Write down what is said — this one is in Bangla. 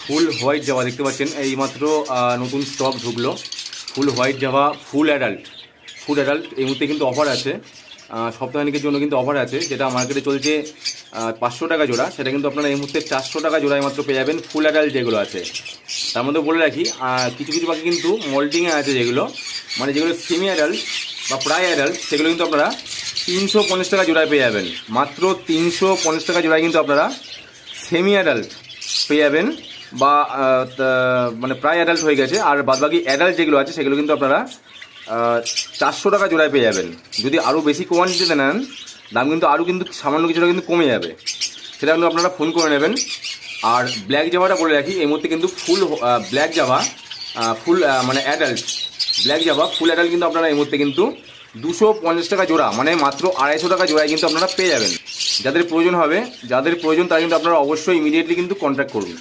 ফুল হোয়াইট জাভা দেখতে পাচ্ছেন, এইমাত্র নতুন স্টক ঢুকলো। ফুল হোয়াইট জাভা ফুল অ্যাডাল্ট এই মুহূর্তে কিন্তু অফার আছে, সপ্তাহানিকের জন্য কিন্তু অফার আছে, যেটা মার্কেটে চলছে 500 টাকা জোড়া, সেটা কিন্তু আপনারা এই মুহূর্তে 400 টাকা জোড়ায় মাত্র পেয়ে যাবেন ফুল অ্যাডাল্ট যেগুলো আছে। তার মধ্যে বলে রাখি কিছু কিছু পাখি কিন্তু মল্টিংয়ে আছে, যেগুলো মানে যেগুলো সেমি অ্যাডাল্ট বা প্রায় অ্যাডাল্ট, সেগুলো কিন্তু আপনারা 350 টাকা জোড়ায় পেয়ে যাবেন। মাত্র 350 টাকা জোড়ায় কিন্তু আপনারা সেমি অ্যাডাল্ট পেয়ে যাবেন, বা মানে প্রায় অ্যাডাল্ট হয়ে গেছে। আর বাদবাকি অ্যাডাল্ট যেগুলো আছে সেগুলো কিন্তু আপনারা 400 টাকা জোড়ায় পেয়ে যাবেন। যদি আরও বেশি কোয়ান্টিটিতে নেন, দাম কিন্তু আরও কিন্তু সামান্য কিছুটা কিন্তু কমে যাবে, সেটা কিন্তু আপনারা ফোন করে নেবেন। আর ব্ল্যাক জাভাটা বলে রাখি, এই মুহূর্তে কিন্তু ফুল ব্ল্যাক জাভা ফুল মানে adult black Java full adult কিন্তু আপনারা এই মুহূর্তে কিন্তু 250 টাকা জোড়া, মানে মাত্র 250 টাকা জোড়ায় কিন্তু আপনারা পেয়ে যাবেন। যাদের প্রয়োজন তারা কিন্তু আপনারা অবশ্যই ইমিডিয়েটলি কিন্তু কন্ট্যাক্ট করুন।